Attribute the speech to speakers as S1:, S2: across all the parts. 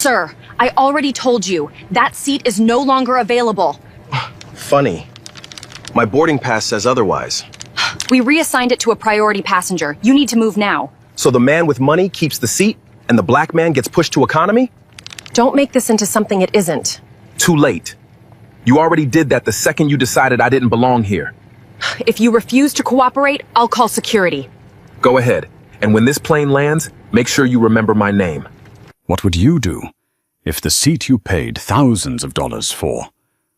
S1: Sir, I already told you, that seat is no longer available.
S2: Funny. My boarding pass says otherwise.
S1: We reassigned it to a priority passenger. You need to move now.
S2: So the man with money keeps the seat, and the black man gets pushed to economy?
S1: Don't make this into something it isn't.
S2: Too late. You already did that the second you decided I didn't belong here.
S1: If you refuse to cooperate, I'll call security.
S2: Go ahead, and when this plane lands, make sure you remember my name.
S3: What would you do if the seat you paid thousands of dollars for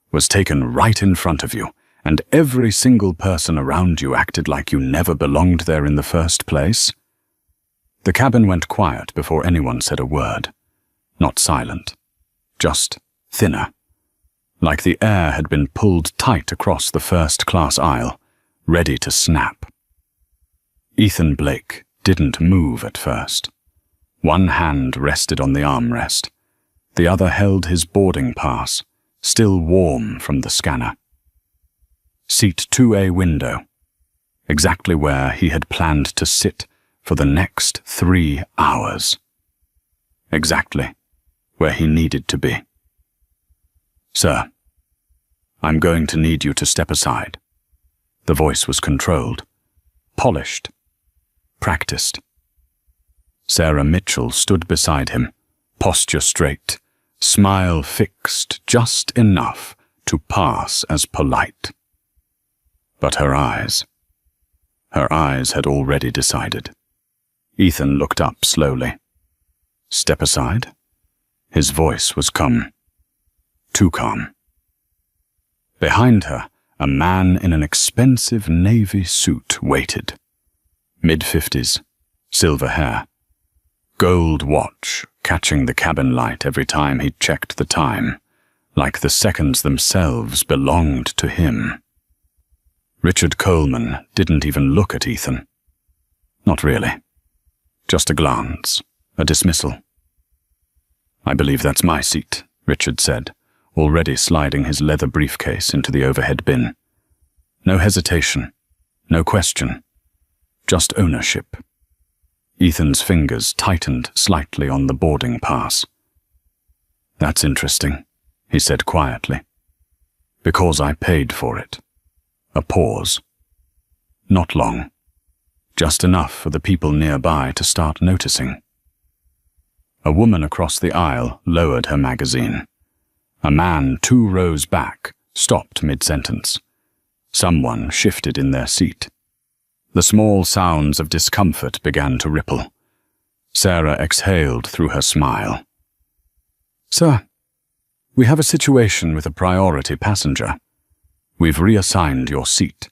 S3: was taken right in front of you, and every single person around you acted like you never belonged there in the first place? The cabin went quiet before anyone said a word. Not silent, just thinner. Like the air had been pulled tight across the first-class aisle, ready to snap. Ethan Blake didn't move at first. One hand rested on the armrest. The other held his boarding pass, still warm from the scanner. Seat 2A window, exactly where he had planned to sit for the next 3 hours. Exactly where he needed to be. "Sir, I'm going to need you to step aside." The voice was controlled, polished, practiced. Sarah Mitchell stood beside him, posture straight, smile fixed just enough to pass as polite. But her eyes had already decided. Ethan looked up slowly. Step aside? His voice was calm. Too calm. Behind her, a man in an expensive navy suit waited. Mid-50s, silver hair. Gold watch, catching the cabin light every time he checked the time, like the seconds themselves belonged to him. Richard Coleman didn't even look at Ethan. Not really. Just a glance, a dismissal. "I believe that's my seat," Richard said, already sliding his leather briefcase into the overhead bin. No hesitation, no question, just ownership. Ethan's fingers tightened slightly on the boarding pass. "That's interesting," he said quietly. "Because I paid for it." A pause. Not long. Just enough for the people nearby to start noticing. A woman across the aisle lowered her magazine. A man 2 rows back stopped mid-sentence. Someone shifted in their seat. The small sounds of discomfort began to ripple. Sarah exhaled through her smile. "Sir, we have a situation with a priority passenger. We've reassigned your seat.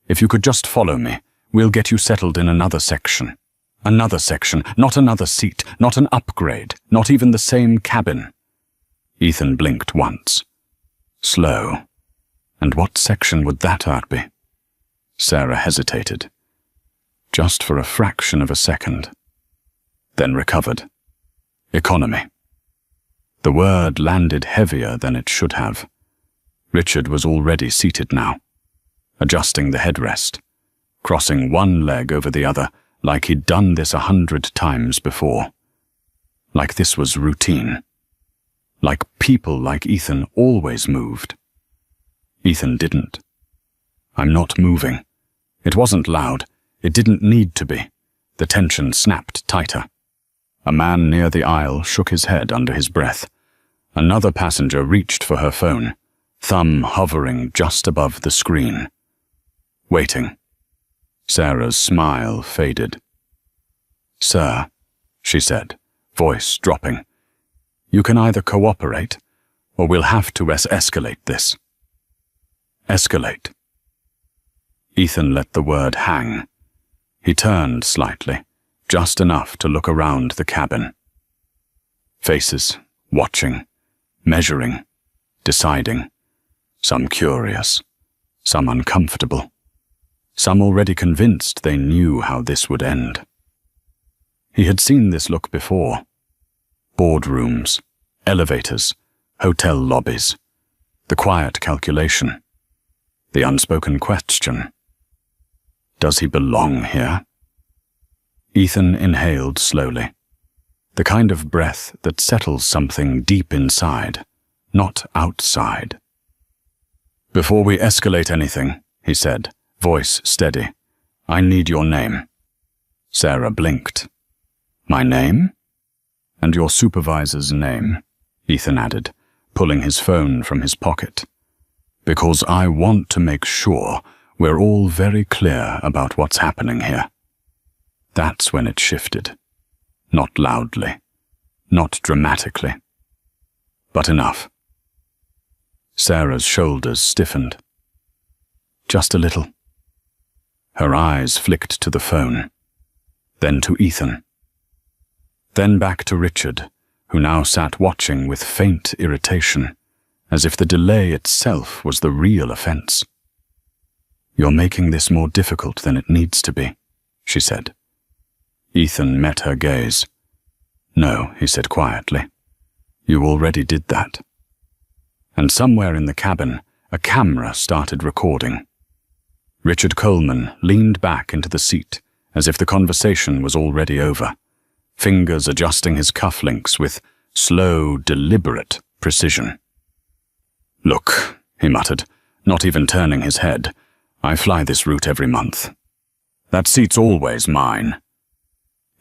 S3: If you could just follow me, we'll get you settled in another section. Another section, not another seat, not an upgrade, not even the same cabin." Ethan blinked once. Slow. And what section would that be? Sarah hesitated. Just for a fraction of a second. Then recovered. Economy. The word landed heavier than it should have. Richard was already seated now, adjusting the headrest, crossing one leg over the other like he'd done this 100 times before. Like this was routine. Like people like Ethan always moved. Ethan didn't. "I'm not moving." It wasn't loud. It didn't need to be. The tension snapped tighter. A man near the aisle shook his head under his breath. Another passenger reached for her phone, thumb hovering just above the screen. Waiting. Sarah's smile faded. "Sir," she said, voice dropping, "you can either cooperate, or we'll have to escalate this." Escalate. Ethan let the word hang. He turned slightly, just enough to look around the cabin. Faces, watching, measuring, deciding. Some curious, some uncomfortable. Some already convinced they knew how this would end. He had seen this look before. Boardrooms, elevators, hotel lobbies. The quiet calculation. The unspoken question. Does he belong here? Ethan inhaled slowly. The kind of breath that settles something deep inside, not outside. "Before we escalate anything," he said, voice steady, "I need your name." Sarah blinked. "My name?" "And your supervisor's name," Ethan added, pulling his phone from his pocket. "Because I want to make sure we're all very clear about what's happening here." That's when it shifted. Not loudly, not dramatically, but enough. Sarah's shoulders stiffened. Just a little. Her eyes flicked to the phone, then to Ethan. Then back to Richard, who now sat watching with faint irritation, as if the delay itself was the real offense. "You're making this more difficult than it needs to be," she said. Ethan met her gaze. "No," he said quietly. "You already did that." And somewhere in the cabin, a camera started recording. Richard Coleman leaned back into the seat, as if the conversation was already over, fingers adjusting his cufflinks with slow, deliberate precision. "Look," he muttered, not even turning his head, "I fly this route every month. That seat's always mine."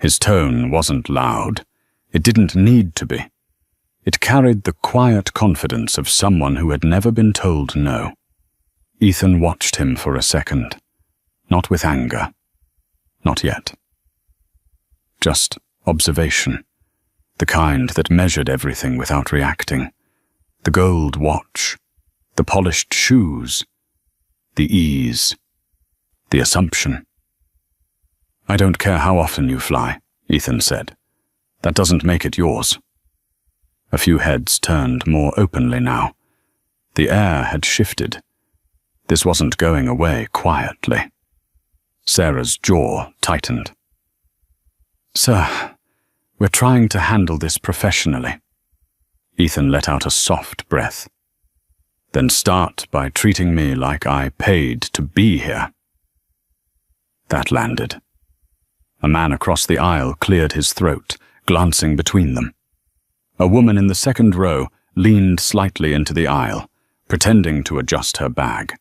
S3: His tone wasn't loud. It didn't need to be. It carried the quiet confidence of someone who had never been told no. Ethan watched him for a second, not with anger. Not yet. Just observation, the kind that measured everything without reacting. The gold watch, the polished shoes, the ease, the assumption. "I don't care how often you fly," Ethan said. "That doesn't make it yours." A few heads turned more openly now. The air had shifted. This wasn't going away quietly. Sarah's jaw tightened. "Sir, we're trying to handle this professionally." Ethan let out a soft breath. "Then start by treating me like I paid to be here." That landed. A man across the aisle cleared his throat, glancing between them. A woman in the second row leaned slightly into the aisle, pretending to adjust her bag.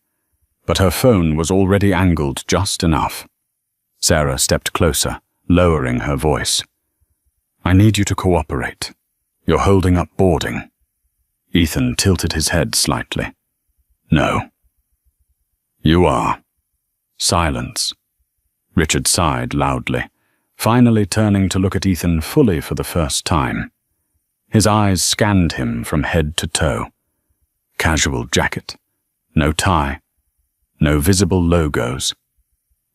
S3: But her phone was already angled just enough. Sarah stepped closer, lowering her voice. "I need you to cooperate. You're holding up boarding." Ethan tilted his head slightly. "No." "You are." Silence. Richard sighed loudly, finally turning to look at Ethan fully for the first time. His eyes scanned him from head to toe. Casual jacket, no tie, no visible logos.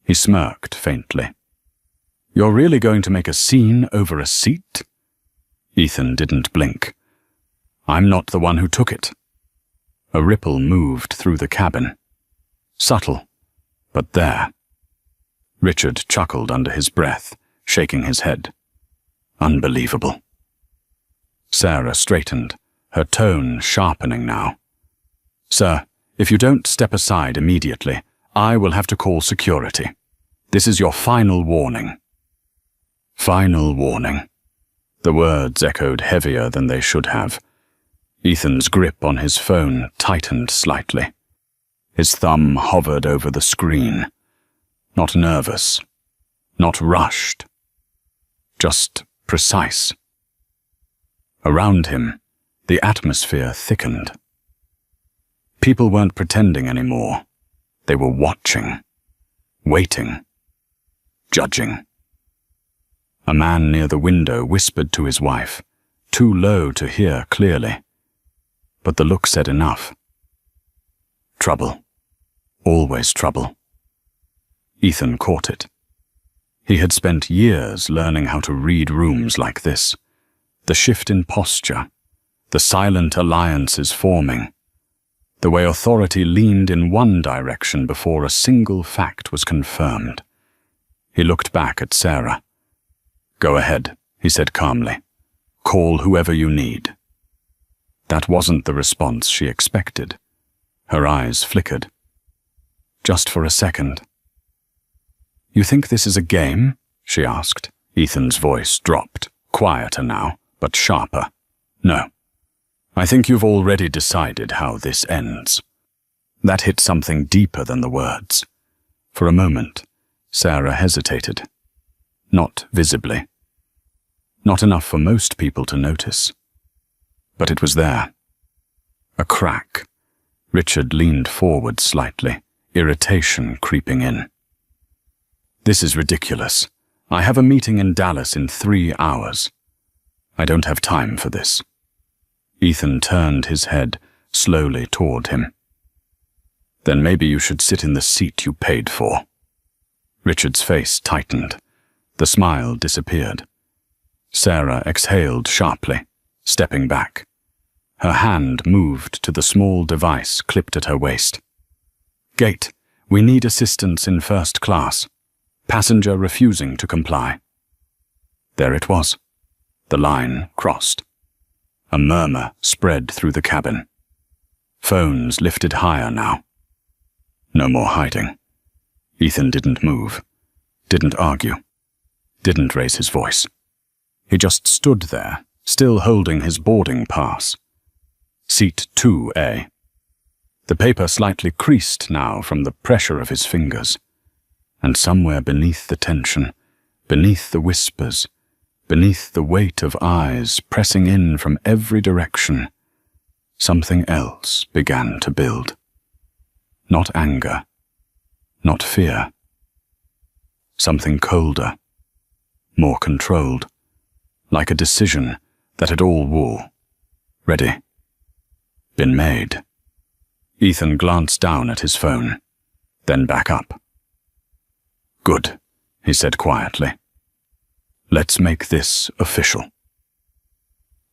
S3: He smirked faintly. "You're really going to make a scene over a seat?" Ethan didn't blink. "I'm not the one who took it." A ripple moved through the cabin. Subtle, but there. Richard chuckled under his breath, shaking his head. "Unbelievable." Sarah straightened, her tone sharpening now. "Sir, if you don't step aside immediately, I will have to call security. This is your final warning." Final warning. The words echoed heavier than they should have. Ethan's grip on his phone tightened slightly. His thumb hovered over the screen. Not nervous, not rushed, just precise. Around him, the atmosphere thickened. People weren't pretending anymore. They were watching, waiting, judging. A man near the window whispered to his wife, too low to hear clearly. But the look said enough. Trouble. Always trouble. Ethan caught it. He had spent years learning how to read rooms like this. The shift in posture, the silent alliances forming, the way authority leaned in one direction before a single fact was confirmed. He looked back at Sarah. "Go ahead," he said calmly. "Call whoever you need." That wasn't the response she expected. Her eyes flickered. "Just for a second." "You think this is a game?" she asked. Ethan's voice dropped, quieter now, but sharper. No. I think you've already decided how this ends. That hit something deeper than the words. For a moment, Sarah hesitated. Not visibly. Not enough for most people to notice. But it was there. A crack. Richard leaned forward slightly, irritation creeping in. This is ridiculous. I have a meeting in Dallas in 3 hours. I don't have time for this. Ethan turned his head slowly toward him. Then maybe you should sit in the seat you paid for. Richard's face tightened. The smile disappeared. Sarah exhaled sharply, stepping back. Her hand moved to the small device clipped at her waist. Gate, we need assistance in first class. Passenger refusing to comply. There it was. The line crossed. A murmur spread through the cabin. Phones lifted higher now. No more hiding. Ethan didn't move, didn't argue, didn't raise his voice. He just stood there, still holding his boarding pass. Seat 2A. The paper slightly creased now from the pressure of his fingers. And somewhere beneath the tension, beneath the whispers, beneath the weight of eyes pressing in from every direction, something else began to build. Not anger, not fear. Something colder, more controlled, like a decision that had all wool. Ready. Been made. Ethan glanced down at his phone, then back up. Good, he said quietly. Let's make this official.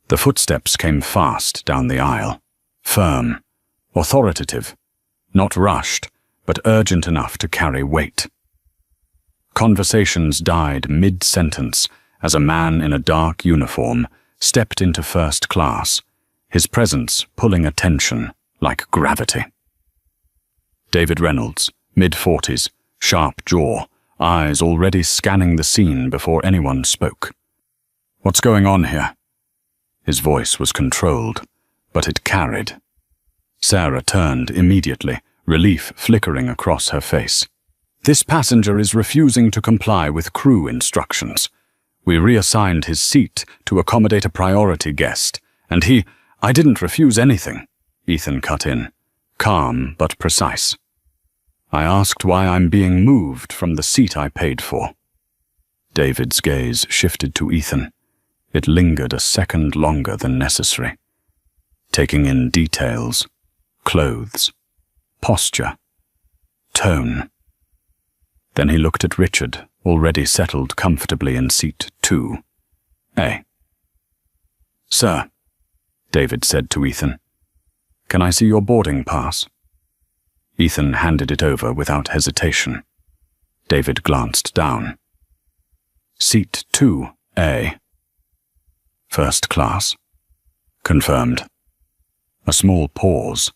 S3: The footsteps came fast down the aisle, firm, authoritative, not rushed, but urgent enough to carry weight. Conversations died mid-sentence as a man in a dark uniform stepped into first class, his presence pulling attention like gravity. David Reynolds, mid-40s, sharp jaw, eyes already scanning the scene before anyone spoke. What's going on here? His voice was controlled, but it carried. Sarah turned immediately, relief flickering across her face. This passenger is refusing to comply with crew instructions. We reassigned his seat to accommodate a priority guest, and I didn't refuse anything, Ethan cut in, calm but precise. I asked why I'm being moved from the seat I paid for. David's gaze shifted to Ethan. It lingered a second longer than necessary, taking in details, clothes, posture, tone. Then he looked at Richard, already settled comfortably in seat 2A. Sir, David said to Ethan, can I see your boarding pass? Ethan handed it over without hesitation. David glanced down. Seat 2A. First class. Confirmed. A small pause,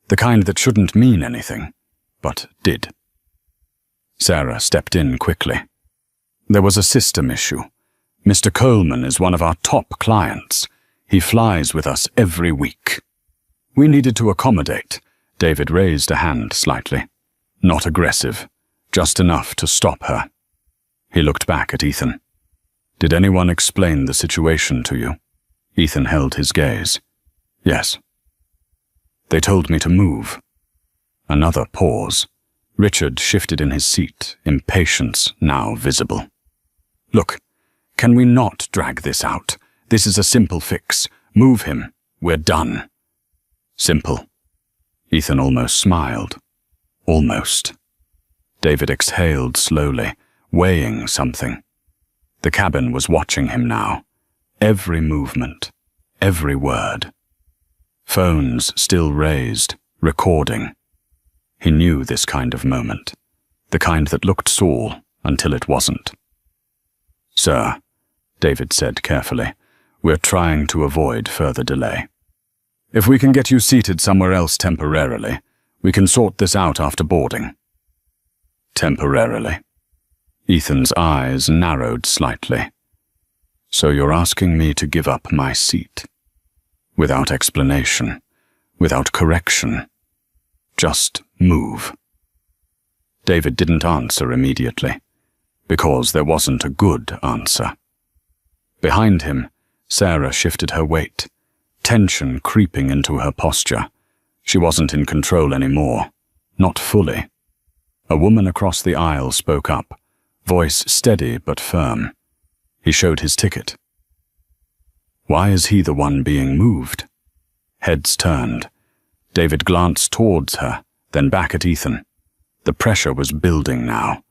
S3: the kind that shouldn't mean anything, but did. Sarah stepped in quickly. There was a system issue. Mr. Coleman is one of our top clients. He flies with us every week. We needed to accommodate. David raised a hand slightly. Not aggressive, just enough to stop her. He looked back at Ethan. Did anyone explain the situation to you? Ethan held his gaze. Yes. They told me to move. Another pause. Richard shifted in his seat, impatience now visible. Look, can we not drag this out? This is a simple fix. Move him. We're done. Simple. Ethan almost smiled. Almost. David exhaled slowly, weighing something. The cabin was watching him now. Every movement, every word. Phones still raised, recording. He knew this kind of moment, the kind that looked Saul until it wasn't. Sir, David said carefully, we're trying to avoid further delay. If we can get you seated somewhere else temporarily, we can sort this out after boarding. Temporarily. Ethan's eyes narrowed slightly. So you're asking me to give up my seat? Without explanation, without correction. Just move. David didn't answer immediately, because there wasn't a good answer. Behind him, Sarah shifted her weight, tension creeping into her posture. She wasn't in control anymore, not fully. A woman across the aisle spoke up, voice steady but firm. He showed his ticket. Why is he the one being moved? Heads turned. David glanced towards her, then back at Ethan. The pressure was building now,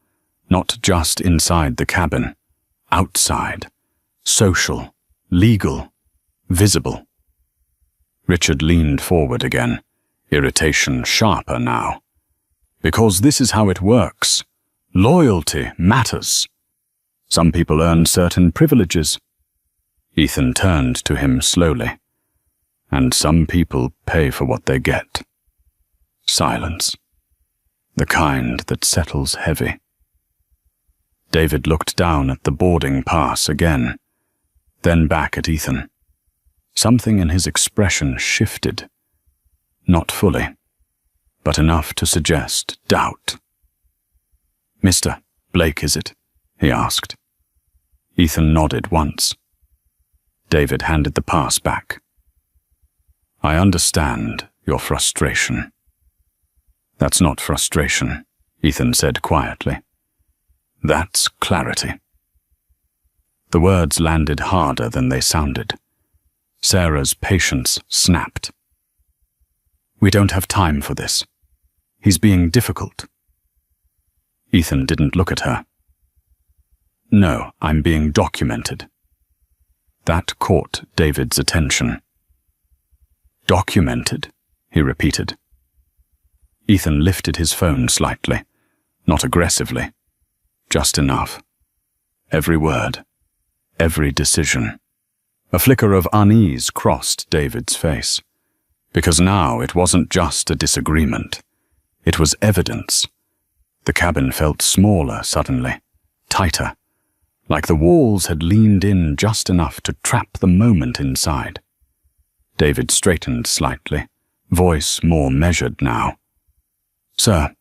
S3: not just inside the cabin, outside, social, legal, visible. Richard leaned forward again, irritation sharper now. Because this is how it works. Loyalty matters. Some people earn certain privileges. Ethan turned to him slowly. And some people pay for what they get. Silence. The kind that settles heavy. David looked down at the boarding pass again, then back at Ethan. Something in his expression shifted. Not fully, but enough to suggest doubt. "Mr. Blake, is it?" he asked. Ethan nodded once. David handed the pass back. "I understand your frustration." "That's not frustration," Ethan said quietly. "That's clarity." The words landed harder than they sounded. Sarah's patience snapped. "We don't have time for this. He's being difficult." Ethan didn't look at her. "No, I'm being documented." That caught David's attention. "Documented?" he repeated. Ethan lifted his phone slightly, not aggressively, just enough. Every word, every decision. A flicker of unease crossed David's face, because now it wasn't just a disagreement. It was evidence. The cabin felt smaller suddenly, tighter, like the walls had leaned in just enough to trap the moment inside. David straightened slightly, voice more measured now. "Sir,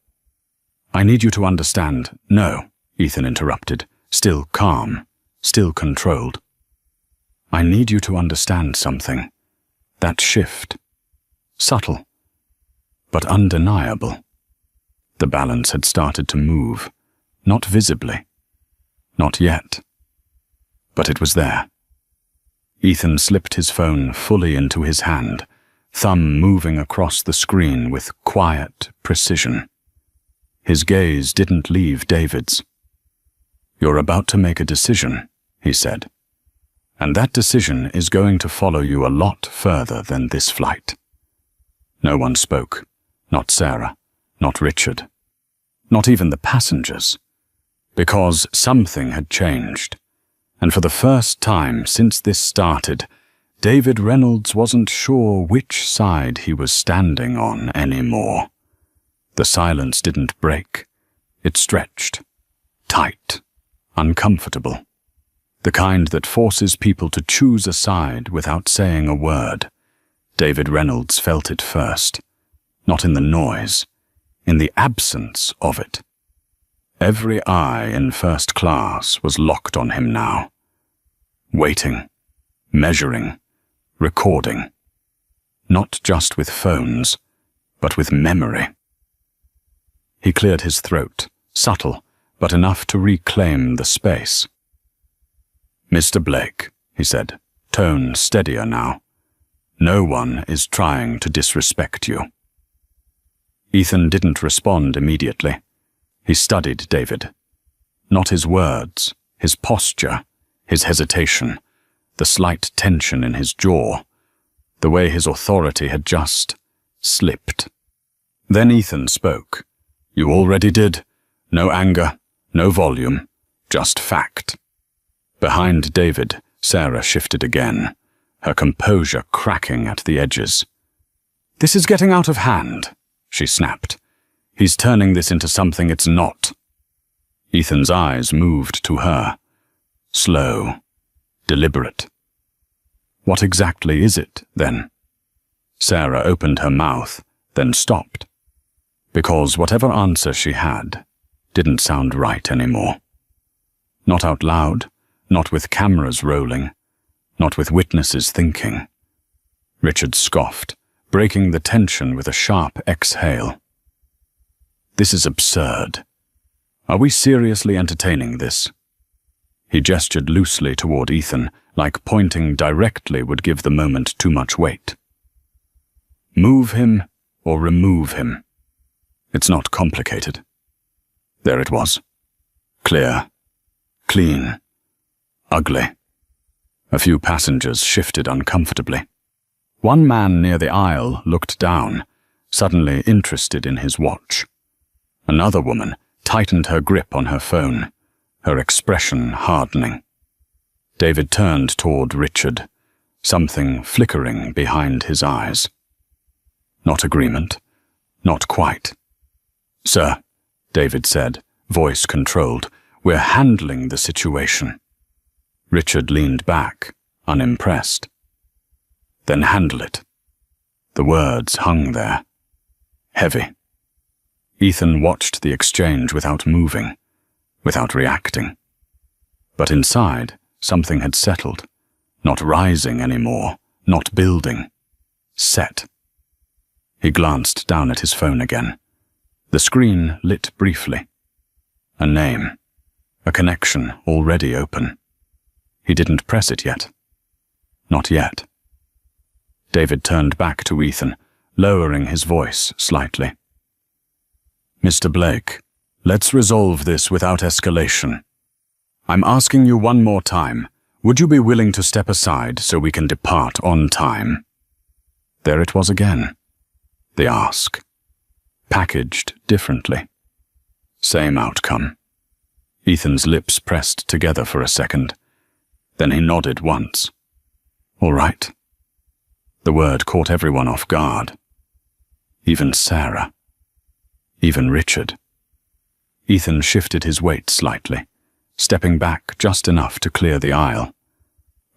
S3: I need you to understand." "No," Ethan interrupted, still calm, still controlled. "I need you to understand something. That shift. Subtle, but undeniable." The balance had started to move, not visibly. Not yet. But it was there. Ethan slipped his phone fully into his hand, thumb moving across the screen with quiet precision. His gaze didn't leave David's. "You're about to make a decision," he said. "And that decision is going to follow you a lot further than this flight." No one spoke. Not Sarah, not Richard, not even the passengers. Because something had changed. And for the first time since this started, David Reynolds wasn't sure which side he was standing on anymore. The silence didn't break. It stretched. Tight. Uncomfortable. The kind that forces people to choose a side without saying a word. David Reynolds felt it first. Not in the noise. In the absence of it. Every eye in first class was locked on him now. Waiting. Measuring. Recording. Not just with phones, but with memory. He cleared his throat, subtle, but enough to reclaim the space. "Mr. Blake," he said, tone steadier now. "No one is trying to disrespect you." Ethan didn't respond immediately. He studied David. Not his words, his posture, his hesitation, the slight tension in his jaw, the way his authority had just slipped. Then Ethan spoke. "You already did. No anger, no volume, just fact." Behind David, Sarah shifted again, her composure cracking at the edges. "This is getting out of hand," she snapped. "He's turning this into something it's not." Ethan's eyes moved to her. Slow, deliberate. What exactly is it, then? Sarah opened her mouth, then stopped, because whatever answer she had didn't sound right anymore. Not out loud, not with cameras rolling, not with witnesses thinking. Richard scoffed, breaking the tension with a sharp exhale. This is absurd. Are we seriously entertaining this? He gestured loosely toward Ethan, like pointing directly would give the moment too much weight. Move him or remove him. It's not complicated. There it was. Clear. Clean. Ugly. A few passengers shifted uncomfortably. One man near the aisle looked down, suddenly interested in his watch. Another woman tightened her grip on her phone, her expression hardening. David turned toward Richard, something flickering behind his eyes. Not agreement. Not quite. "Sir," David said, voice controlled, "we're handling the situation." Richard leaned back, unimpressed. "Then handle it." The words hung there. Heavy. Ethan watched the exchange without moving, without reacting. But inside, something had settled, not rising anymore, not building. Set. He glanced down at his phone again. The screen lit briefly. A name. A connection already open. He didn't press it yet. Not yet. David turned back to Ethan, lowering his voice slightly. "Mr. Blake, let's resolve this without escalation. I'm asking you one more time. Would you be willing to step aside so we can depart on time?" There it was again. The ask. Packaged differently. Same outcome. Ethan's lips pressed together for a second. Then he nodded once. "All right." The word caught everyone off guard. Even Sarah. Even Richard. Ethan shifted his weight slightly, stepping back just enough to clear the aisle.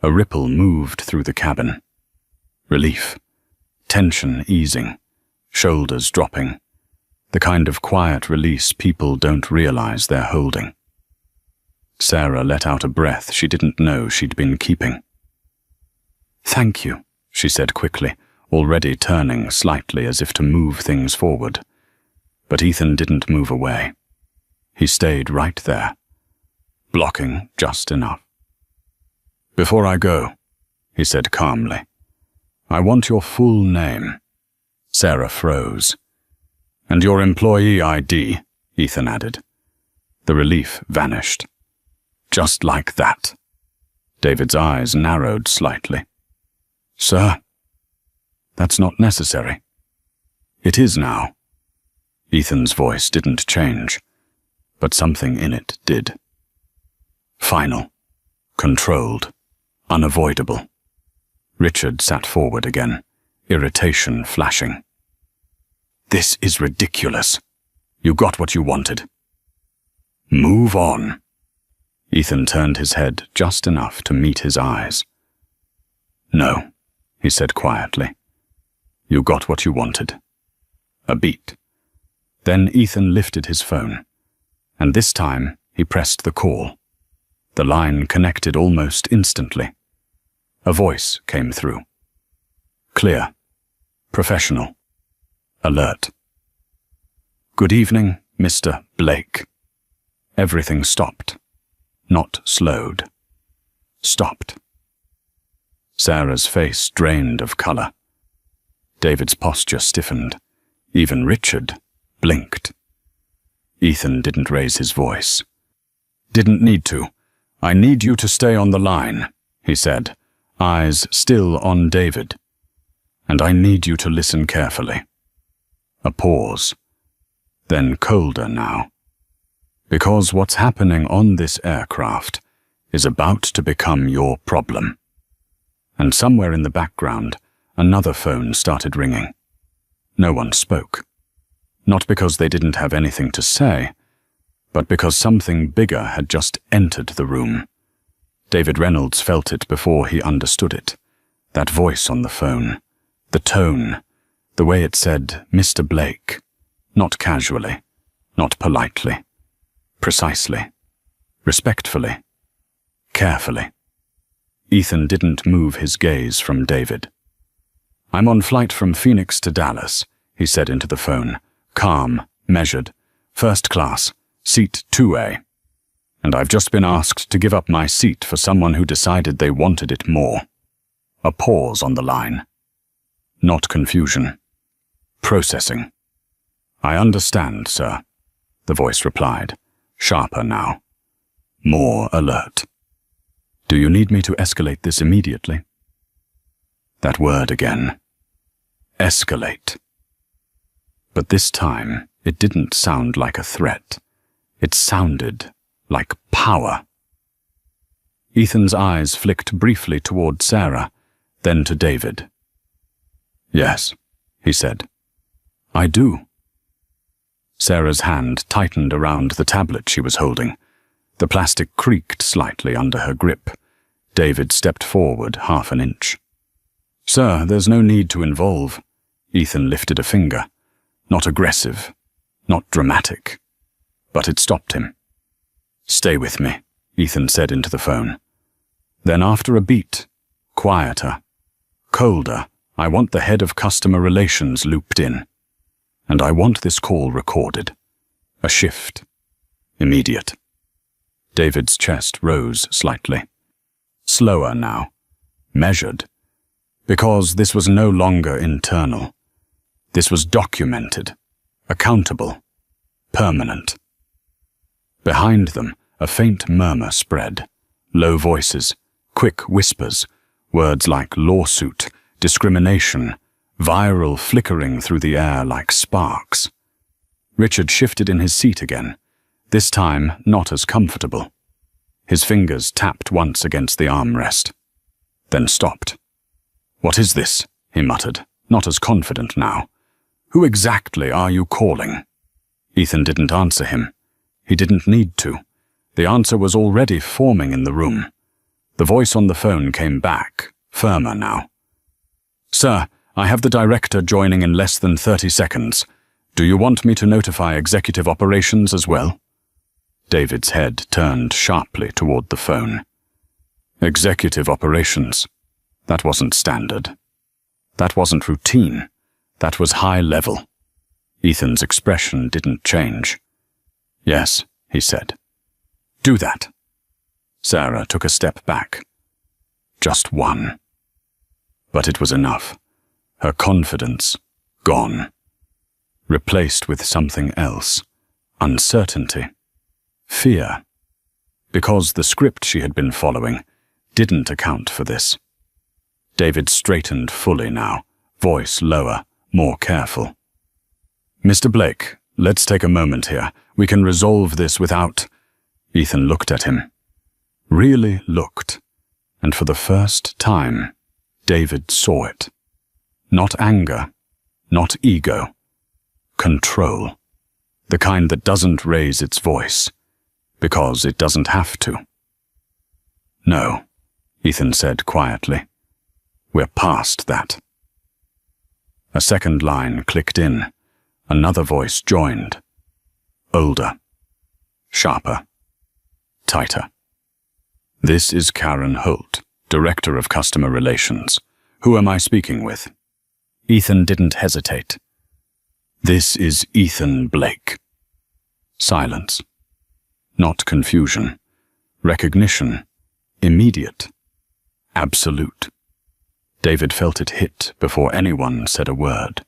S3: A ripple moved through the cabin. Relief. Tension easing. Shoulders dropping. The kind of quiet release people don't realize they're holding. Sarah let out a breath she didn't know she'd been keeping. "Thank you," she said quickly, already turning slightly as if to move things forward. But Ethan didn't move away. He stayed right there, blocking just enough. "Before I go," he said calmly, "I want your full name." Sarah froze. "And your employee ID," Ethan added. The relief vanished. Just like that. David's eyes narrowed slightly. "Sir?" "That's not necessary." "It is now." Ethan's voice didn't change, but something in it did. Final. Controlled. Unavoidable. Richard sat forward again, irritation flashing. "This is ridiculous. You got what you wanted. Move on." Ethan turned his head just enough to meet his eyes. "No," he said quietly. "You got what you wanted." A beat. Then Ethan lifted his phone, and this time he pressed the call. The line connected almost instantly. A voice came through. Clear. Professional. Alert. "Good evening, Mr. Blake." Everything stopped. Not slowed. Stopped. Sarah's face drained of color. David's posture stiffened. Even Richard blinked. Ethan didn't raise his voice. "Didn't need to. I need you to stay on the line," he said, eyes still on David. "And I need you to listen carefully." A pause. Then colder now. Because what's happening on this aircraft is about to become your problem. And somewhere in the background, another phone started ringing. No one spoke. Not because they didn't have anything to say, but because something bigger had just entered the room. David Reynolds felt it before he understood it. That voice on the phone, the tone, the way it said, Mr. Blake, not casually, not politely, precisely, respectfully, carefully. Ethan didn't move his gaze from David. "I'm on flight from Phoenix to Dallas," he said into the phone, calm, measured, first class, seat 2A. "And I've just been asked to give up my seat for someone who decided they wanted it more." A pause on the line. Not confusion. Processing. "I understand, sir," the voice replied, sharper now. More alert. "Do you need me to escalate this immediately?" That word again. Escalate. But this time, it didn't sound like a threat. It sounded like power. Ethan's eyes flicked briefly toward Sarah, then to David. "Yes," he said. "I do." Sarah's hand tightened around the tablet she was holding. The plastic creaked slightly under her grip. David stepped forward 1/2 an inch. "Sir, there's no need to involve." Ethan lifted a finger. Not aggressive, not dramatic. But it stopped him. "Stay with me," Ethan said into the phone. Then after a beat, quieter, colder, "I want the head of customer relations looped in. And I want this call recorded. A shift. Immediate." David's chest rose slightly. Slower now. Measured. Because this was no longer internal. This was documented. Accountable. Permanent. Behind them, a faint murmur spread. Low voices, quick whispers, words like lawsuit, discrimination, viral flickering through the air like sparks. Richard shifted in his seat again, this time not as comfortable. His fingers tapped once against the armrest, then stopped. "What is this?" he muttered, not as confident now. "Who exactly are you calling?" Ethan didn't answer him. He didn't need to. The answer was already forming in the room. The voice on the phone came back, firmer now. "Sir, I have the director joining in less than 30 seconds. Do you want me to notify executive operations as well?" David's head turned sharply toward the phone. Executive operations. That wasn't standard. That wasn't routine. That was high level. Ethan's expression didn't change. "Yes," he said. "Do that." Sarah took a step back. Just one. But it was enough. Her confidence, gone. Replaced with something else. Uncertainty. Fear. Because the script she had been following didn't account for this. David straightened fully now, voice lower, more careful. "Mr. Blake, let's take a moment here. We can resolve this without—" Ethan looked at him. Really looked. And for the first time, David saw it. Not anger, not ego. Control. The kind that doesn't raise its voice, because it doesn't have to. "No," Ethan said quietly. "We're past that." A second line clicked in. Another voice joined. Older. Sharper. Tighter. "This is Karen Holt, Director of Customer Relations. Who am I speaking with?" Ethan didn't hesitate. "This is Ethan Blake." Silence. Not confusion. Recognition. Immediate. Absolute. David felt it hit before anyone said a word,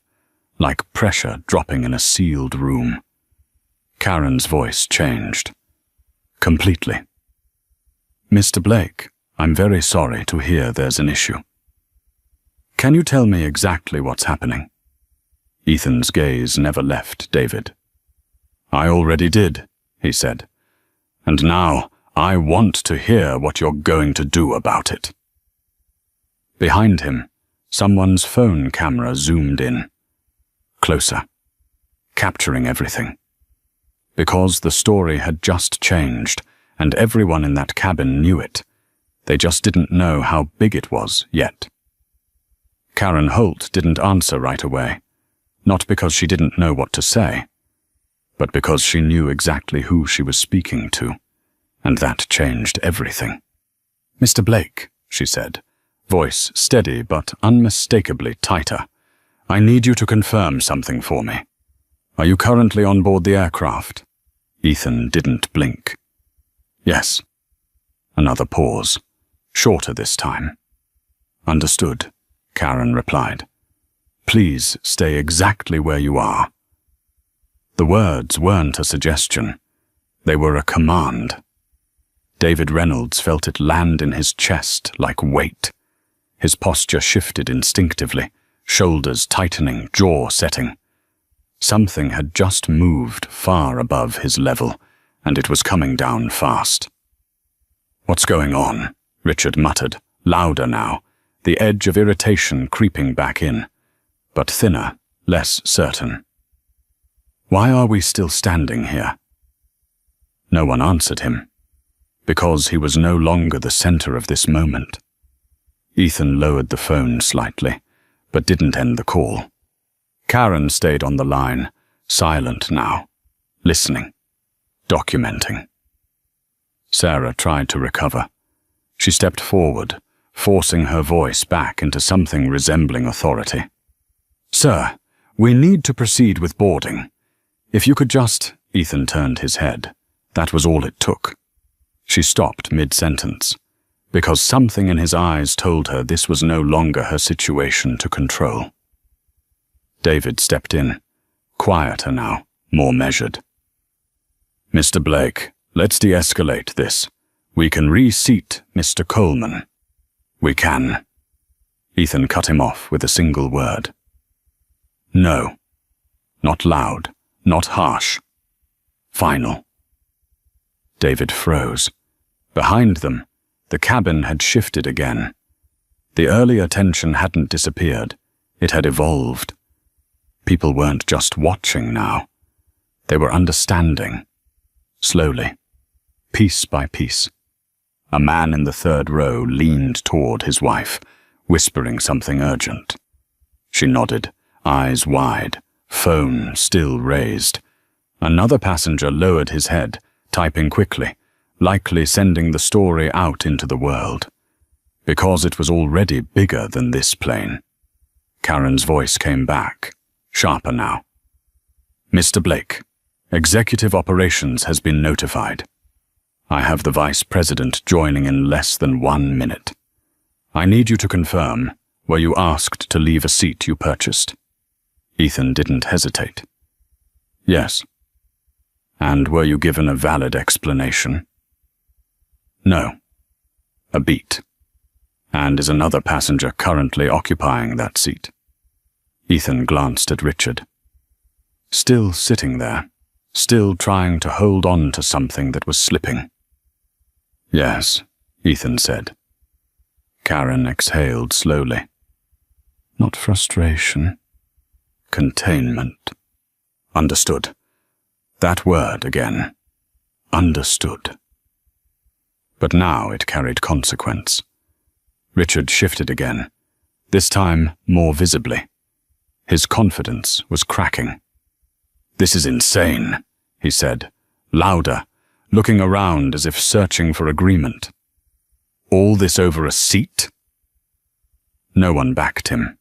S3: like pressure dropping in a sealed room. Karen's voice changed. Completely. "Mr. Blake, I'm very sorry to hear there's an issue. Can you tell me exactly what's happening?" Ethan's gaze never left David. "I already did," he said. "And now I want to hear what you're going to do about it." Behind him, someone's phone camera zoomed in. Closer. Capturing everything. Because the story had just changed, and everyone in that cabin knew it, They just didn't know how big it was yet. Karen Holt didn't answer right away, not because she didn't know what to say, but because she knew exactly who she was speaking to, and that changed everything. "Mr. Blake," she said, voice steady but unmistakably tighter, "I need you to confirm something for me. Are you currently on board the aircraft?" Ethan didn't blink. "Yes." Another pause, shorter this time. "Understood," Karen replied. "Please stay exactly where you are." The words weren't a suggestion. They were a command. David Reynolds felt it land in his chest like weight. His posture shifted instinctively, shoulders tightening, jaw setting. Something had just moved far above his level, and it was coming down fast. "What's going on?" Richard muttered, louder now, the edge of irritation creeping back in, but thinner, less certain. "Why are we still standing here?" No one answered him, because he was no longer the center of this moment. Ethan lowered the phone slightly, but didn't end the call. Karen stayed on the line, silent now, listening, documenting. Sarah tried to recover. She stepped forward, forcing her voice back into something resembling authority. "Sir, we need to proceed with boarding. If you could just—" Ethan turned his head. That was all it took. She stopped mid-sentence, because something in his eyes told her this was no longer her situation to control. David stepped in, quieter now, more measured. "Mr. Blake, let's de-escalate this. We can reseat Mr. Coleman." "We can." Ethan cut him off with a single word. "No." Not loud, not harsh. Final. David froze. Behind them, the cabin had shifted again. The earlier tension hadn't disappeared. It had evolved. People weren't just watching now. They were understanding. Slowly, piece by piece. A man in the third row leaned toward his wife, whispering something urgent. She nodded, eyes wide, phone still raised. Another passenger lowered his head, typing quickly, likely sending the story out into the world. Because it was already bigger than this plane. Karen's voice came back, sharper now. "Mr. Blake, Executive Operations has been notified. I have the Vice President joining in less than 1 minute. I need you to confirm, were you asked to leave a seat you purchased?" Ethan didn't hesitate. "Yes." "And were you given a valid explanation?" "No." A beat. "And is another passenger currently occupying that seat?" Ethan glanced at Richard. Still sitting there, still trying to hold on to something that was slipping. "Yes," Ethan said. Karen exhaled slowly. Not frustration. Containment. Understood. That word again. Understood. But now it carried consequence. Richard shifted again, this time more visibly. His confidence was cracking. "This is insane," he said, louder, looking around as if searching for agreement. "All this over a seat?" No one backed him.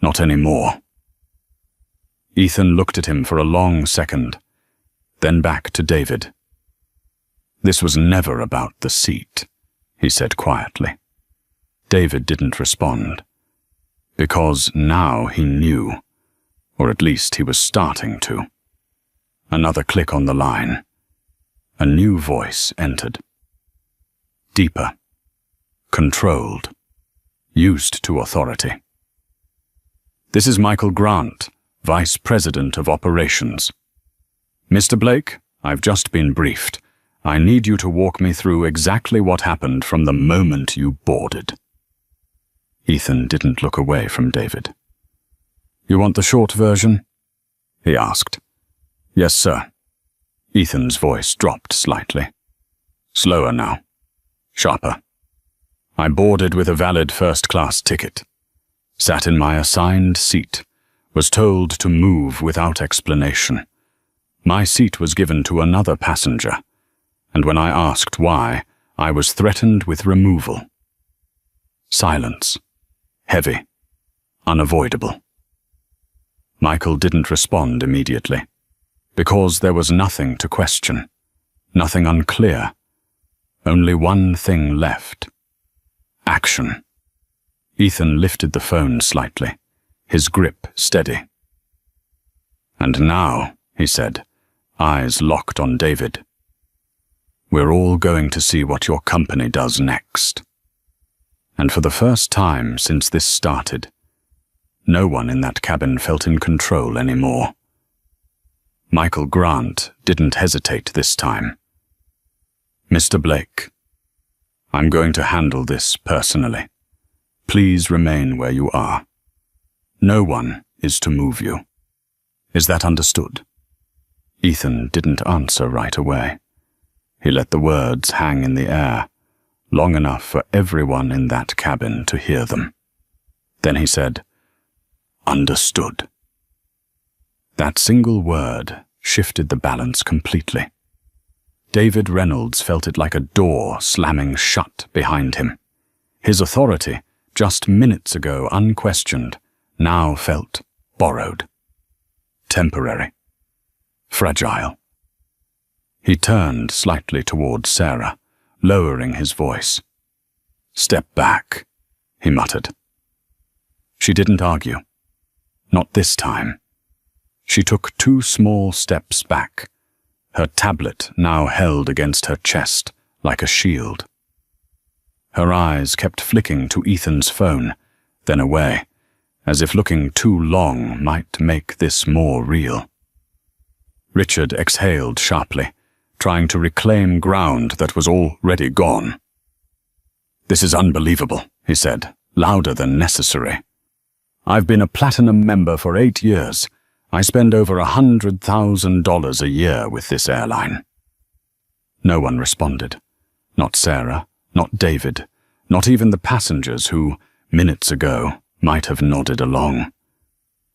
S3: Not anymore. Ethan looked at him for a long second, then back to David. "This was never about the seat," he said quietly. David didn't respond, because now he knew, or at least he was starting to. Another click on the line. A new voice entered. Deeper. Controlled. Used to authority. "This is Michael Grant, Vice President of Operations. Mr. Blake, I've just been briefed. I need you to walk me through exactly what happened from the moment you boarded." Ethan didn't look away from David. "You want the short version?" he asked. "Yes, sir." Ethan's voice dropped slightly. Slower now. Sharper. I boarded with a valid first-class ticket. Sat in my assigned seat. Was told to move without explanation. My seat was given to another passenger, and when I asked why, I was threatened with removal. Silence. Heavy. Unavoidable. Michael didn't respond immediately, because there was nothing to question, nothing unclear, only one thing left. Action. Ethan lifted the phone slightly, his grip steady. "And now," he said, eyes locked on David, "we're all going to see what your company does next." And for the first time since this started, no one in that cabin felt in control anymore. Michael Grant didn't hesitate this time. "Mr. Blake, I'm going to handle this personally. Please remain where you are. No one is to move you. Is that understood?" Ethan didn't answer right away. He let the words hang in the air, long enough for everyone in that cabin to hear them. Then he said, "Understood." That single word shifted the balance completely. David Reynolds felt it like a door slamming shut behind him. His authority, just minutes ago unquestioned, now felt borrowed. Temporary. Fragile. He turned slightly toward Sarah, lowering his voice. "Step back," he muttered. She didn't argue. Not this time. She took 2 small steps back, her tablet now held against her chest like a shield. Her eyes kept flicking to Ethan's phone, then away, as if looking too long might make this more real. Richard exhaled sharply, trying to reclaim ground that was already gone. "This is unbelievable," he said, louder than necessary. "I've been a platinum member for 8 years. I spend over $100,000 a year with this airline." No one responded. Not Sarah, not David, not even the passengers who, minutes ago, might have nodded along.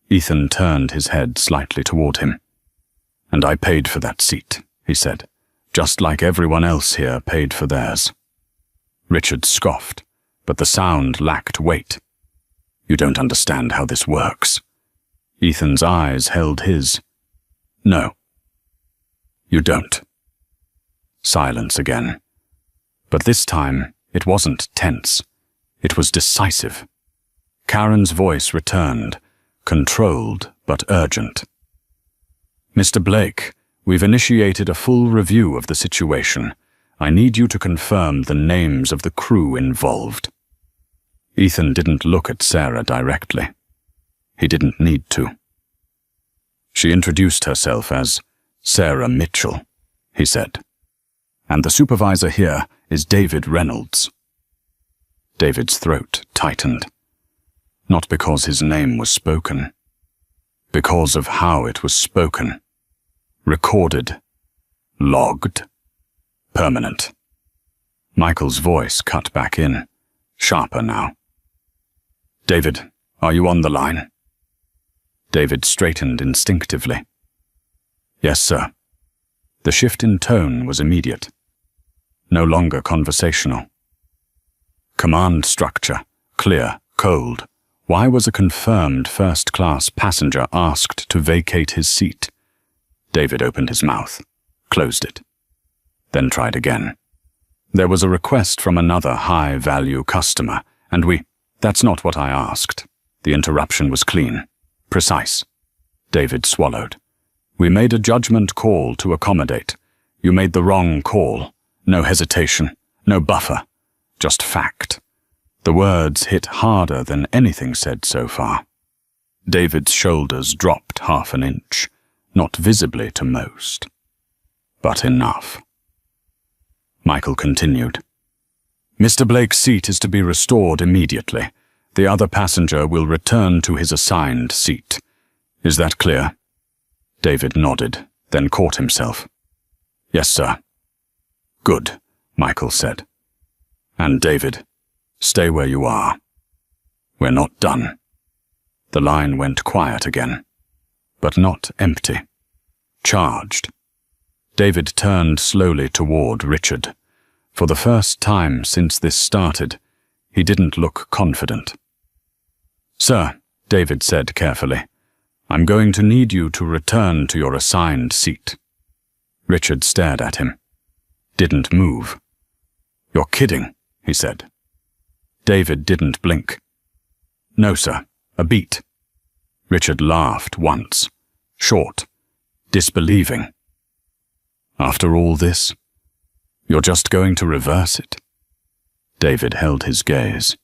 S3: Ethan turned his head slightly toward him. "And I paid for that seat," he said, "just like everyone else here paid for theirs." Richard scoffed, but the sound lacked weight. "You don't understand how this works." Ethan's eyes held his. "No. You don't." Silence again. But this time, it wasn't tense. It was decisive. Karen's voice returned, controlled but urgent. "Mr. Blake, we've initiated a full review of the situation. I need you to confirm the names of the crew involved." Ethan didn't look at Sarah directly. He didn't need to. She introduced herself as Sarah Mitchell, he said. "And the supervisor here is David Reynolds." David's throat tightened. Not because his name was spoken. Because of how it was spoken. Recorded. Logged. Permanent. Michael's voice cut back in, sharper now. "David, are you on the line?" David straightened instinctively. "Yes, sir." The shift in tone was immediate. No longer conversational. Command structure, clear, cold. Why was a confirmed first-class passenger asked to vacate his seat? David opened his mouth, closed it, then tried again. "There was a request from another high-value customer, and That's not what I asked." The interruption was clean, precise. David swallowed. "We made a judgment call to accommodate. You made the wrong call. No hesitation, no buffer, just fact." The words hit harder than anything said so far. David's shoulders dropped half an inch, not visibly to most, but enough. Michael continued. "Mr. Blake's seat is to be restored immediately. The other passenger will return to his assigned seat. Is that clear?" David nodded, then caught himself. "Yes, sir." "Good," Michael said. "And David, Stay where you are. We're not done. The line went quiet again, but not empty. Charged. David turned slowly toward Richard. For the first time since this started, he didn't look confident. "Sir," David said carefully, "I'm going to need you to return to your assigned seat." Richard stared at him. Didn't move. "You're kidding," he said. David didn't blink. "No, sir. A beat." Richard laughed once. Short. Disbelieving. "After all this? You're just going to reverse it?" David held his gaze.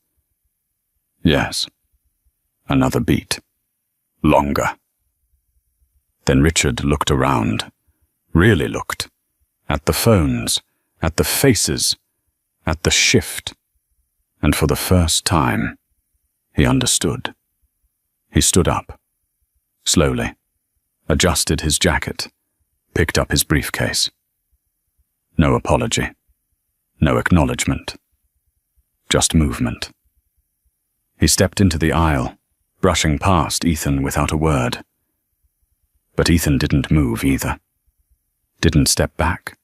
S3: "Yes." Another beat. Longer. Then Richard looked around. Really looked. At the phones. At the faces. At the shift. And for the first time, he understood. He stood up. Slowly. Adjusted his jacket. Picked up his briefcase. No apology. No acknowledgement. Just movement. He stepped into the aisle, brushing past Ethan without a word. But Ethan didn't move either. Didn't step back.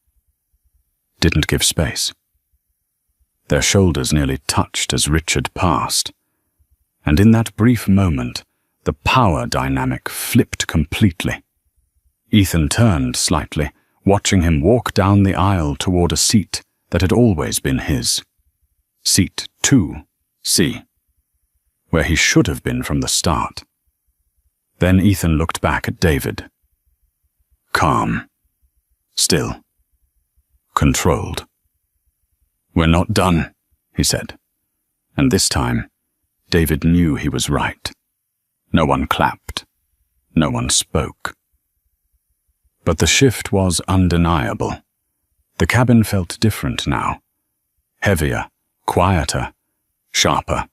S3: Didn't give space. Their shoulders nearly touched as Richard passed. And in that brief moment, the power dynamic flipped completely. Ethan turned slightly, watching him walk down the aisle toward a seat that had always been his. Seat 2C, where he should have been from the start. Then Ethan looked back at David. Calm. Still. Controlled. "We're not done," he said. And this time, David knew he was right. No one clapped. No one spoke. But the shift was undeniable. The cabin felt different now. Heavier, quieter, sharper.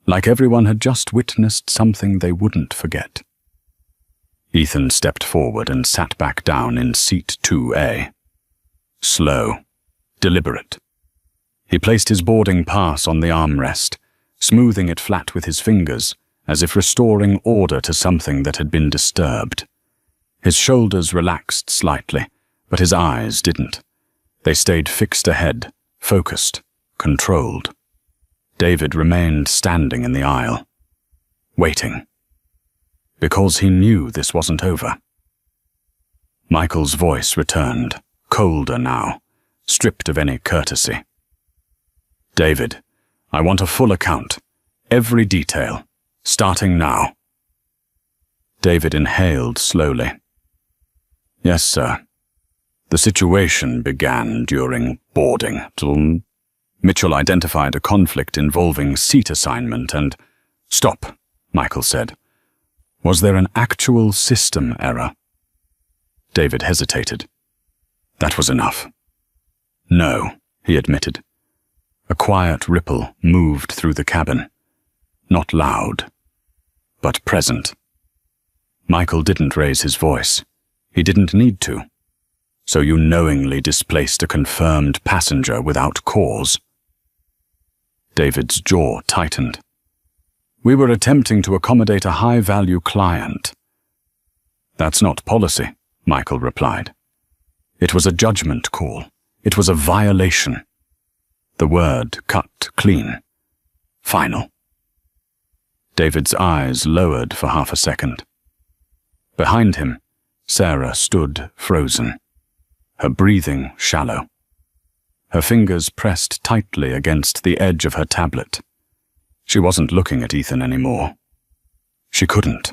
S3: Like everyone had just witnessed something they wouldn't forget. Ethan stepped forward and sat back down in seat 2A. Slow, deliberate. He placed his boarding pass on the armrest, smoothing it flat with his fingers, as if restoring order to something that had been disturbed. His shoulders relaxed slightly, but his eyes didn't. They stayed fixed ahead, focused, controlled. David remained standing in the aisle, waiting. Because he knew this wasn't over. Michael's voice returned, colder now, stripped of any courtesy. "David, I want a full account, every detail, starting now." David inhaled slowly. "Yes, sir. The situation began during boarding. Mitchell identified a conflict involving seat assignment and—" "Stop," Michael said. "Was there an actual system error?" David hesitated. That was enough. "No," he admitted. A quiet ripple moved through the cabin. Not loud, but present. Michael didn't raise his voice. He didn't need to. "So you knowingly displaced a confirmed passenger without cause?" David's jaw tightened. "We were attempting to accommodate a high-value client." "That's not policy," Michael replied. "It was a judgment call. It was a violation." The word cut clean. Final. David's eyes lowered for half a second. Behind him, Sarah stood frozen, her breathing shallow. Her fingers pressed tightly against the edge of her tablet. She wasn't looking at Ethan anymore. She couldn't.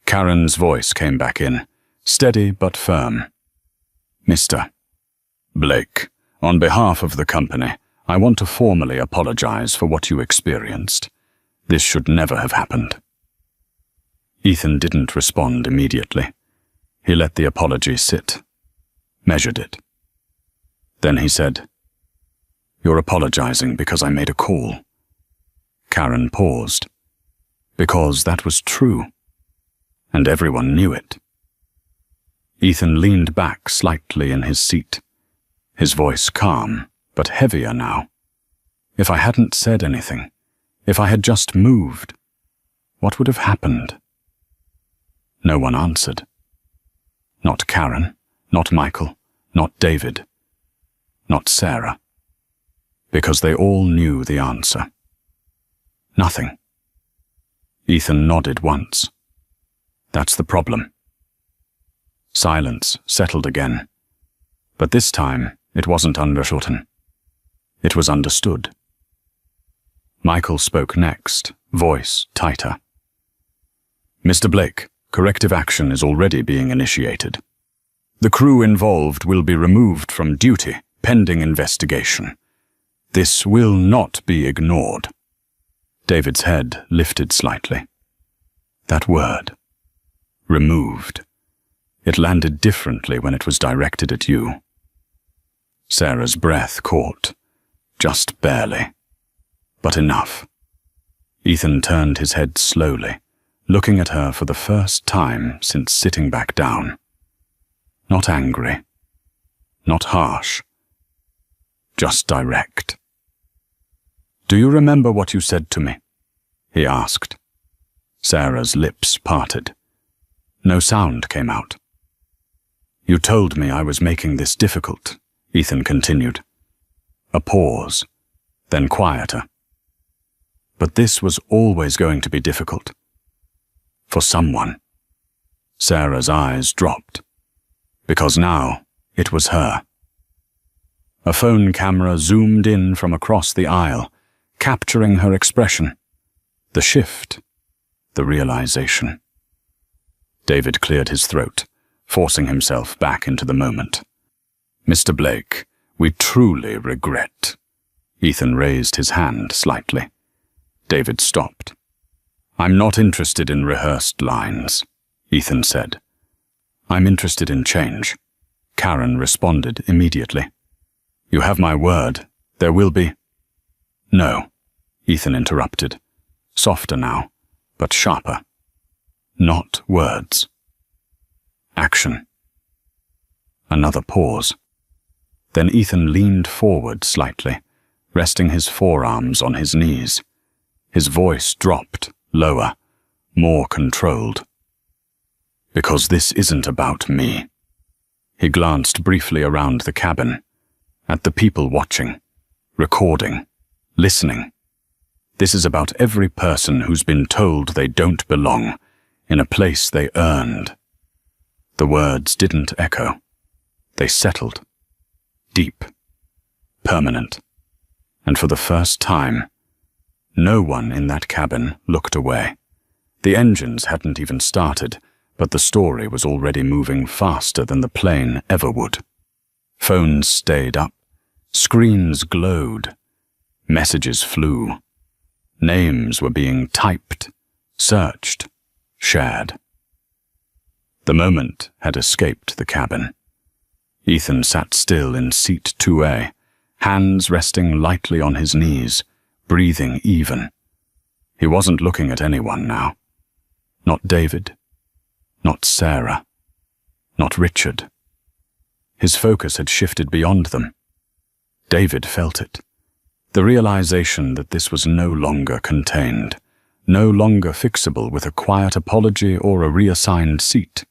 S3: Karen's voice came back in, steady but firm. "Mr. Blake, on behalf of the company, I want to formally apologize for what you experienced. This should never have happened." Ethan didn't respond immediately. He let the apology sit, measured it. Then he said, "You're apologizing because I made a call." Karen paused. Because that was true. And everyone knew it. Ethan leaned back slightly in his seat, his voice calm, but heavier now. If I hadn't said anything, if I had just moved, what would have happened? No one answered. Not Karen, not Michael, not David, not Sarah. Because they all knew the answer. Nothing. Ethan nodded once. That's the problem. Silence settled again. But this time, it wasn't undershorten. It was understood. Michael spoke next, voice tighter. Mr. Blake, corrective action is already being initiated. The crew involved will be removed from duty pending investigation. This will not be ignored. David's head lifted slightly. That word. Removed. It landed differently when it was directed at you. Sarah's breath caught. Just barely. But enough. Ethan turned his head slowly, looking at her for the first time since sitting back down. Not angry. Not harsh. Just direct. Do you remember what you said to me? He asked. Sarah's lips parted. No sound came out. You told me I was making this difficult, Ethan continued. A pause, then quieter. But this was always going to be difficult. For someone. Sarah's eyes dropped. Because now it was her. A phone camera zoomed in from across the aisle, capturing her expression. The shift. The realization. David cleared his throat, forcing himself back into the moment. Mr. Blake, we truly regret. Ethan raised his hand slightly. David stopped. I'm not interested in rehearsed lines, Ethan said. I'm interested in change. Karen responded immediately. You have my word. There will be... No, Ethan interrupted. Softer now, but sharper. Not words. Action. Another pause. Then Ethan leaned forward slightly, resting his forearms on his knees. His voice dropped, lower, more controlled. Because this isn't about me. He glanced briefly around the cabin, at the people watching, recording, listening. This is about every person who's been told they don't belong, in a place they earned. The words didn't echo. They settled. Deep. Permanent. And for the first time, no one in that cabin looked away. The engines hadn't even started, but the story was already moving faster than the plane ever would. Phones stayed up. Screens glowed. Messages flew. Names were being typed, searched, shared. The moment had escaped the cabin. Ethan sat still in seat 2A, hands resting lightly on his knees, breathing even. He wasn't looking at anyone now. Not David. Not Sarah. Not Richard. His focus had shifted beyond them. David felt it. The realization that this was no longer contained, no longer fixable with a quiet apology or a reassigned seat.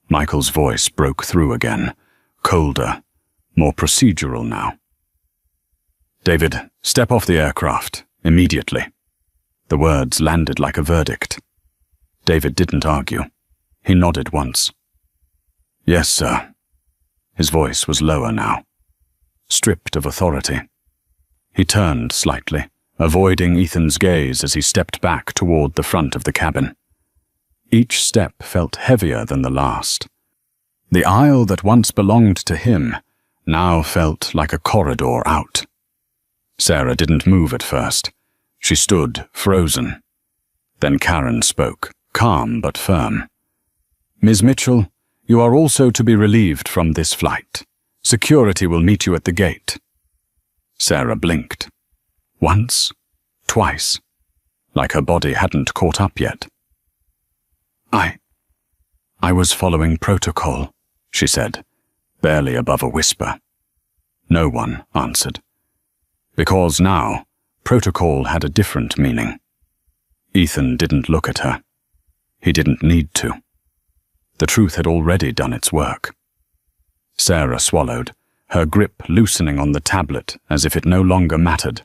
S3: Michael's voice broke through again, colder, more procedural now. David, step off the aircraft, immediately. The words landed like a verdict. David didn't argue. He nodded once. Yes, sir. His voice was lower now, stripped of authority. He turned slightly, avoiding Ethan's gaze as he stepped back toward the front of the cabin. Each step felt heavier than the last. The aisle that once belonged to him now felt like a corridor out. Sarah didn't move at first. She stood, frozen. Then Karen spoke, calm but firm. Ms. Mitchell, you are also to be relieved from this flight. Security will meet you at the gate. Sarah blinked. Once, twice, like her body hadn't caught up yet. I was following protocol, she said, barely above a whisper. No one answered. Because now, protocol had a different meaning. Ethan didn't look at her. He didn't need to. The truth had already done its work. Sarah swallowed, her grip loosening on the tablet as if it no longer mattered.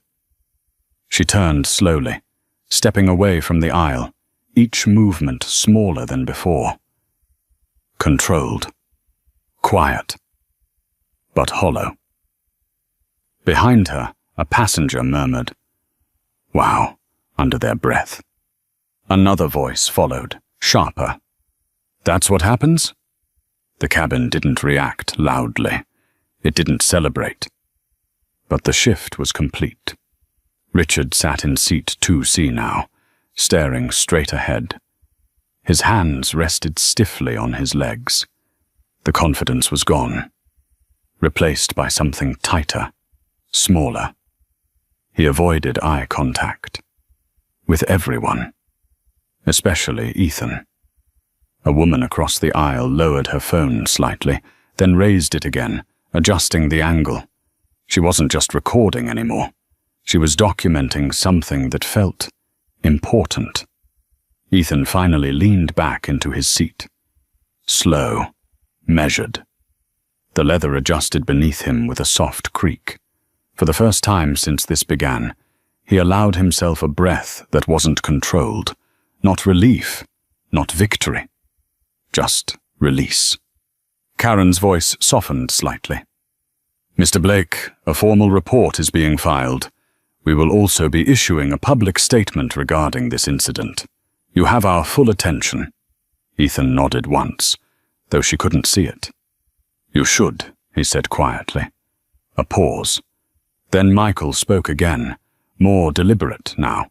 S3: She turned slowly, stepping away from the aisle, each movement smaller than before. Controlled. Quiet. But hollow. Behind her, a passenger murmured, "Wow," under their breath. Another voice followed, sharper. "That's what happens?" The cabin didn't react loudly. It didn't celebrate. But the shift was complete. Richard sat in seat 2C now, staring straight ahead. His hands rested stiffly on his legs. The confidence was gone, replaced by something tighter, smaller. He avoided eye contact. With everyone. Especially Ethan. A woman across the aisle lowered her phone slightly, then raised it again, adjusting the angle. She wasn't just recording anymore. She was documenting something that felt important. Ethan finally leaned back into his seat. Slow, measured. The leather adjusted beneath him with a soft creak. For the first time since this began, he allowed himself a breath that wasn't controlled. Not relief, not victory. Just release. Karen's voice softened slightly. "Mr. Blake, a formal report is being filed. We will also be issuing a public statement regarding this incident. You have our full attention." Ethan nodded once, though she couldn't see it. "You should," he said quietly. A pause. Then Michael spoke again, more deliberate now.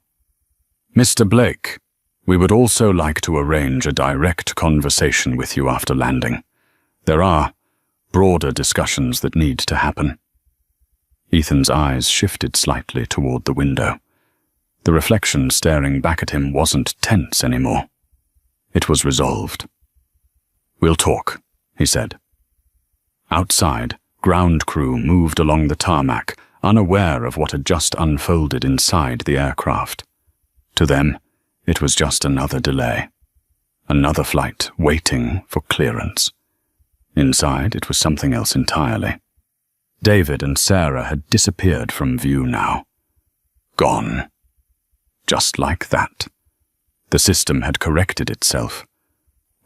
S3: "Mr. Blake, we would also like to arrange a direct conversation with you after landing. There are broader discussions that need to happen." Ethan's eyes shifted slightly toward the window. The reflection staring back at him wasn't tense anymore. It was resolved. "We'll talk," he said. Outside, ground crew moved along the tarmac, unaware of what had just unfolded inside the aircraft. To them, it was just another delay. Another flight waiting for clearance. Inside, it was something else entirely. David and Sarah had disappeared from view now. Gone. Just like that. The system had corrected itself.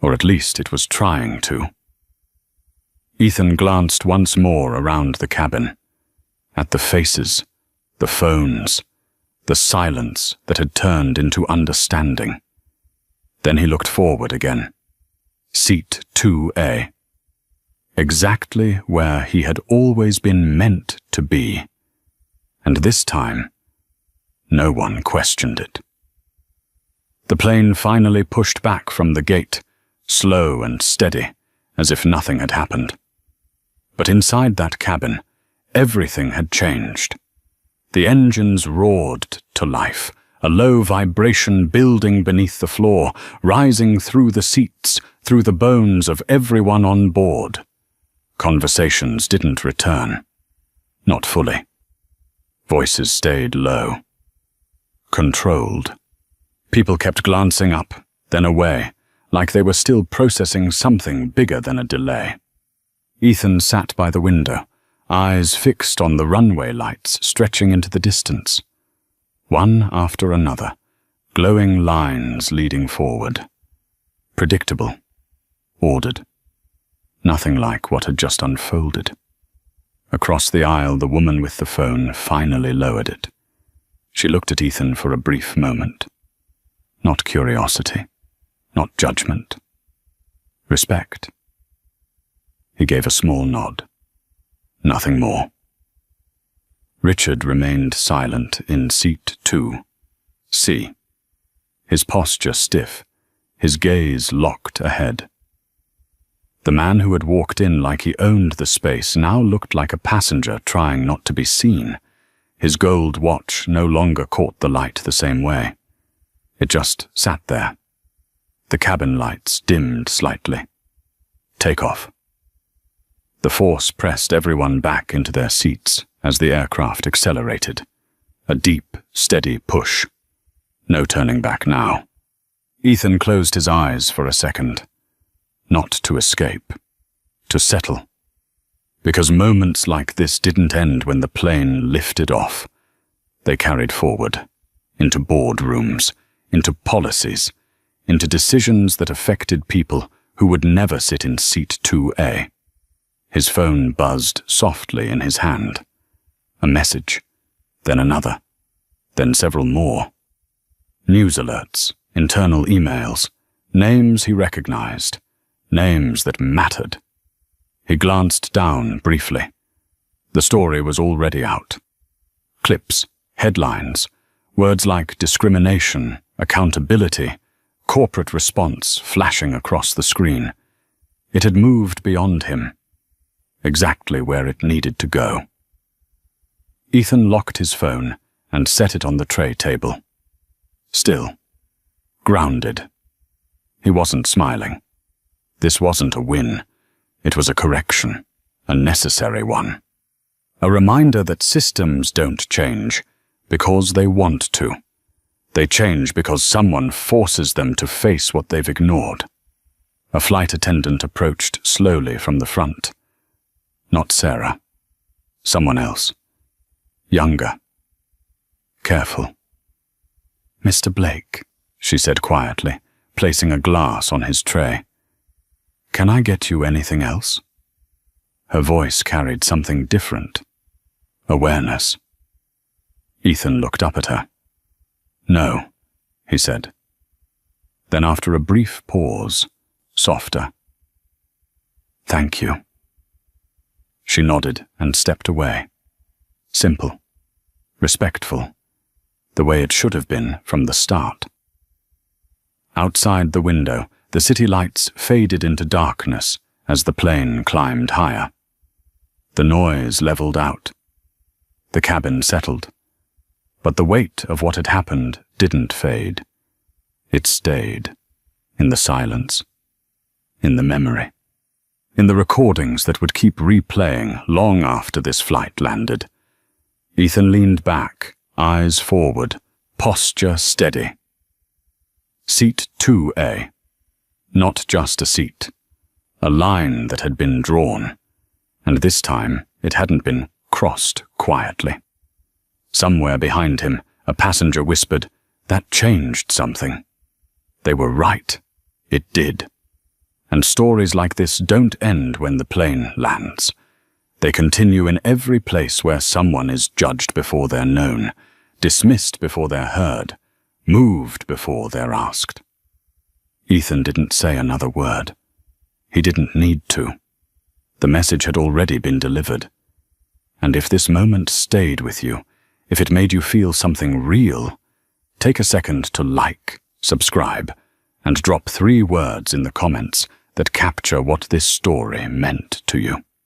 S3: Or at least it was trying to. Ethan glanced once more around the cabin. At the faces, the phones, the silence that had turned into understanding. Then he looked forward again. Seat 2A. Exactly where he had always been meant to be. And this time, no one questioned it. The plane finally pushed back from the gate, slow and steady, as if nothing had happened. But inside that cabin, everything had changed. The engines roared to life, a low vibration building beneath the floor, rising through the seats, through the bones of everyone on board. Conversations didn't return. Not fully. Voices stayed low. Controlled. People kept glancing up, then away, like they were still processing something bigger than a delay. Ethan sat by the window, eyes fixed on the runway lights stretching into the distance. One after another, glowing lines leading forward. Predictable. Ordered. Nothing like what had just unfolded. Across the aisle, the woman with the phone finally lowered it. She looked at Ethan for a brief moment. Not curiosity, not judgment. Respect. He gave a small nod. Nothing more. Richard remained silent in seat 2C. His posture stiff, his gaze locked ahead. The man who had walked in like he owned the space now looked like a passenger trying not to be seen. His gold watch no longer caught the light the same way. It just sat there. The cabin lights dimmed slightly. Take off. The force pressed everyone back into their seats as the aircraft accelerated. A deep, steady push. No turning back now. Ethan closed his eyes for a second. Not to escape. To settle. Because moments like this didn't end when the plane lifted off. They carried forward. Into boardrooms. Into policies. Into decisions that affected people who would never sit in seat 2A. His phone buzzed softly in his hand. A message. Then another. Then several more. News alerts. Internal emails. Names he recognized. Names that mattered. He glanced down briefly. The story was already out. Clips, headlines, words like discrimination, accountability, corporate response flashing across the screen. It had moved beyond him, exactly where it needed to go. Ethan locked his phone and set it on the tray table. Still, grounded. He wasn't smiling. This wasn't a win. It was a correction, a necessary one. A reminder that systems don't change because they want to. They change because someone forces them to face what they've ignored. A flight attendant approached slowly from the front. Not Sarah. Someone else. Younger. Careful. "Mr. Blake," she said quietly, placing a glass on his tray. "Can I get you anything else?" Her voice carried something different. Awareness. Ethan looked up at her. "No," he said. Then after a brief pause, softer. "Thank you." She nodded and stepped away. Simple. Respectful. The way it should have been from the start. Outside the window, the city lights faded into darkness as the plane climbed higher. The noise leveled out. The cabin settled. But the weight of what had happened didn't fade. It stayed. In the silence. In the memory. In the recordings that would keep replaying long after this flight landed. Ethan leaned back, eyes forward, posture steady. Seat 2A. Not just a seat. A line that had been drawn. And this time, it hadn't been crossed quietly. Somewhere behind him, a passenger whispered, "That changed something." They were right. It did. And stories like this don't end when the plane lands. They continue in every place where someone is judged before they're known, dismissed before they're heard, moved before they're asked. Ethan didn't say another word. He didn't need to. The message had already been delivered. And if this moment stayed with you, if it made you feel something real, take a second to like, subscribe, and drop 3 words in the comments that capture what this story meant to you.